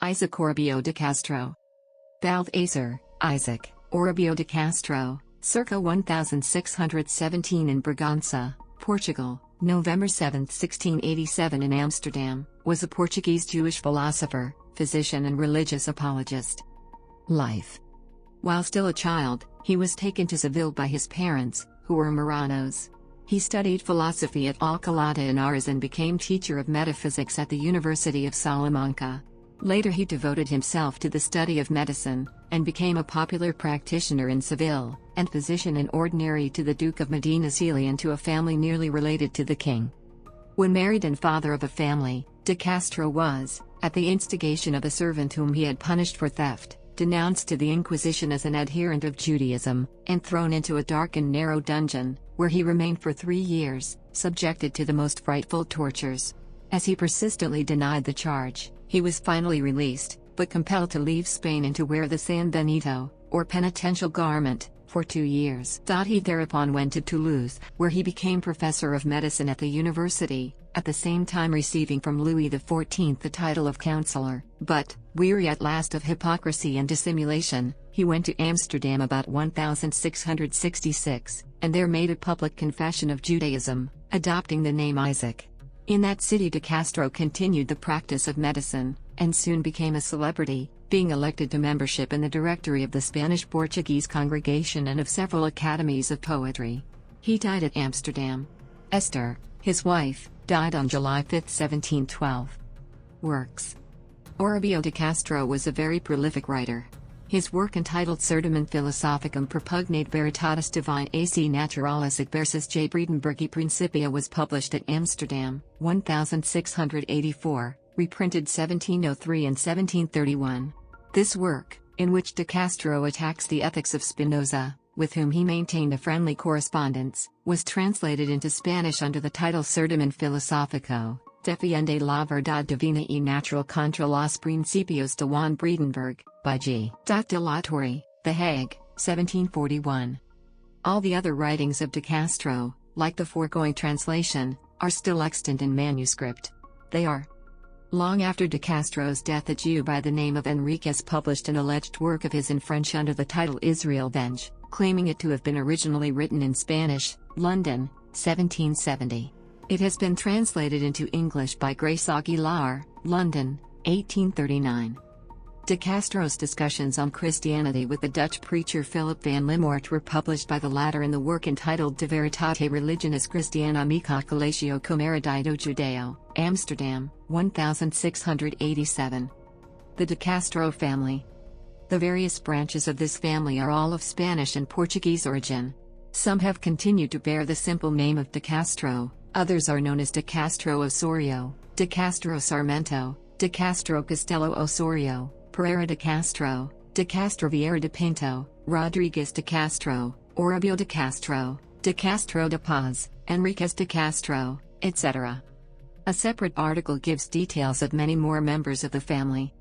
Isaac Orobio de Castro. Balthazar, Isaac, Orobio de Castro, circa 1617 in Bragança, Portugal, November 7, 1687 in Amsterdam, was a Portuguese Jewish philosopher, physician and religious apologist. Life. While still a child, he was taken to Seville by his parents, who were Marranos. He studied philosophy at Alcalá de Henares and became teacher of metaphysics at the University of Salamanca. Later he devoted himself to the study of medicine, and became a popular practitioner in Seville, and physician in ordinary to the Duke of Medina Celi and to a family nearly related to the king. When married and father of a family, de Castro was, at the instigation of a servant whom he had punished for theft, denounced to the Inquisition as an adherent of Judaism, and thrown into a dark and narrow dungeon, where he remained for 3 years, subjected to the most frightful tortures. As he persistently denied the charge, he was finally released, but compelled to leave Spain and to wear the San Benito, or penitential garment, for 2 years. He thereupon went to Toulouse, where he became professor of medicine at the university, at the same time receiving from Louis XIV the title of councillor. But, weary at last of hypocrisy and dissimulation, he went to Amsterdam about 1666, and there made a public confession of Judaism, adopting the name Isaac. In that city de Castro continued the practice of medicine, and soon became a celebrity, being elected to membership in the directory of the Spanish-Portuguese congregation and of several academies of poetry. He died at Amsterdam. Esther, his wife, died on July 5, 1712. Works. Orobio de Castro was a very prolific writer. His work entitled Certamen Philosophicum Propugnate Veritatis Divine AC Naturalis ac versus J. Bredenbergi Principia was published at Amsterdam, 1684, reprinted 1703 and 1731. This work, in which de Castro attacks the ethics of Spinoza, with whom he maintained a friendly correspondence, was translated into Spanish under the title Certamen Filosófico, Defiende la verdad divina y natural contra los principios de Juan Bredenberg, by G. de la Torre, The Hague, 1741. All the other writings of de Castro, like the foregoing translation, are still extant in manuscript. They are. Long after de Castro's death, a Jew by the name of Enriquez published an alleged work of his in French under the title Israel Venge, claiming it to have been originally written in Spanish, London, 1770. It has been translated into English by Grace Aguilar, London, 1839. De Castro's discussions on Christianity with the Dutch preacher Philip van Limort were published by the latter in the work entitled De Veritate Religionis Christiana Mica Collatio cum Erudito Judeo, Amsterdam, 1687. The de Castro family. The various branches of this family are all of Spanish and Portuguese origin. Some have continued to bear the simple name of de Castro, others are known as de Castro Osorio, de Castro Sarmento, de Castro Castelo Osorio, Pereira de Castro Vieira de Pinto, Rodriguez de Castro, Orobio de Castro de Paz, Enriquez de Castro, etc. A separate article gives details of many more members of the family.